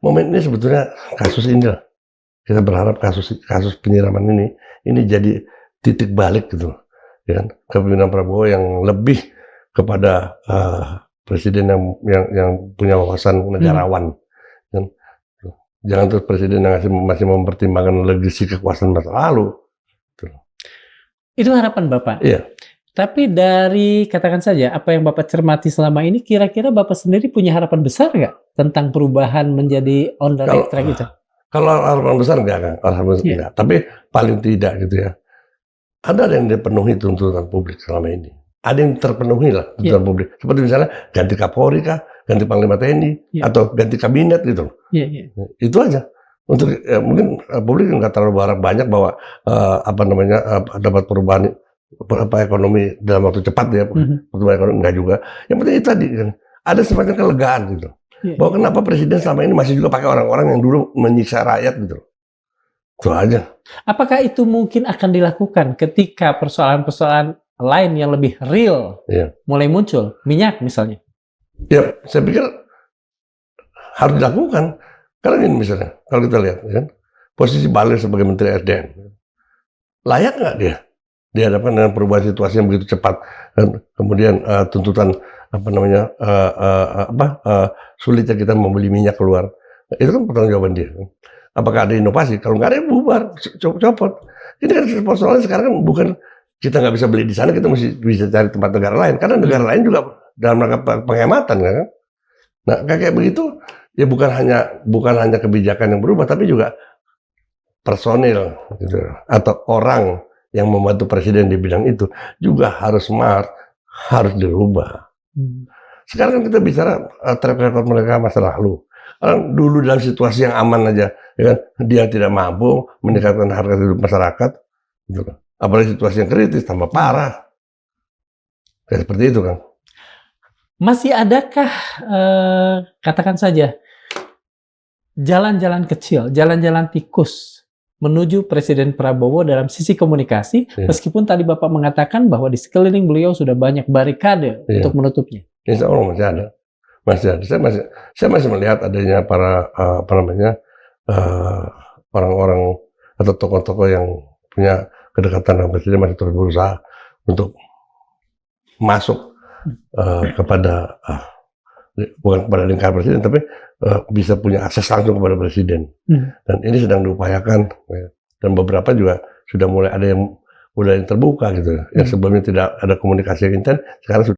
momen ini sebetulnya kasus ini lah, kita berharap kasus penyiraman ini jadi titik balik gitu, ya kan, kepemimpinan Prabowo yang lebih kepada presiden yang punya wawasan negarawan, kan. Jangan terus presiden yang masih mempertimbangkan legasi kekuasaan masa lalu. Itu harapan Bapak. Iya. Tapi dari, katakan saja, apa yang Bapak cermati selama ini, kira-kira Bapak sendiri punya harapan besar nggak tentang perubahan menjadi on the right track itu? Kalau harapan besar enggak kan? Harapan besar enggak. Tapi paling tidak gitu ya, ada yang dipenuhi tuntutan publik selama ini. Ada yang terpenuhi lah tuntutan publik. Seperti misalnya ganti Kapolri kah, ganti Panglima TNI, atau ganti kabinet gitu. Itu aja. Untuk mungkin publik nggak terlalu berharap banyak bahwa dapat perubahan ekonomi dalam waktu cepat ya, pertumbuhan ekonomi enggak juga. Yang penting itu tadi kan, ada semacam kelegaan gitu. Bahwa kenapa presiden selama ini masih juga pakai orang-orang yang dulu menyiksa rakyat gitu. Itu aja. Apakah itu mungkin akan dilakukan ketika persoalan-persoalan lain yang lebih real mulai muncul, minyak misalnya? Ya, saya pikir harus dilakukan. Karena ini misalnya, kalau kita lihat, ya kan, posisi Bahlil sebagai Menteri SDM, layak nggak dia dihadapkan dengan perubahan situasi yang begitu cepat, dan kemudian tuntutan sulitnya kita membeli minyak keluar, itu kan pertanggungjawaban dia. Apakah ada inovasi? Kalau nggak ada, bubar, copot. Ini kan persoalannya sekarang kan bukan kita nggak bisa beli di sana, kita mesti bisa cari tempat negara lain, karena negara lain juga dalam rangka penghematan kan. Nah kayak begitu ya, bukan hanya kebijakan yang berubah, tapi juga personil gitu, atau orang yang membantu presiden di bidang itu juga harus smart, harus dirubah. Sekarang kan kita bicara track record mereka masa lalu. Orang dulu dalam situasi yang aman aja, ya kan, dia tidak mampu meningkatkan harga hidup masyarakat, gitu kan. Apalagi situasi yang kritis tambah parah, kayak seperti itu kan. Masih adakah, katakan saja, jalan-jalan kecil, jalan-jalan tikus menuju Presiden Prabowo dalam sisi komunikasi, meskipun tadi Bapak mengatakan bahwa di sekeliling beliau sudah banyak barikade untuk menutupnya? Insya Allah masih ada. Saya masih melihat adanya para orang-orang atau tokoh-tokoh yang punya kedekatan dengan Presiden masih terus berusaha untuk masuk kepada bukan kepada lingkaran presiden, tapi bisa punya akses langsung kepada presiden. Dan ini sedang diupayakan, dan beberapa juga sudah mulai ada yang terbuka gitu. Yang sebelumnya tidak ada komunikasi yang intens, sekarang sudah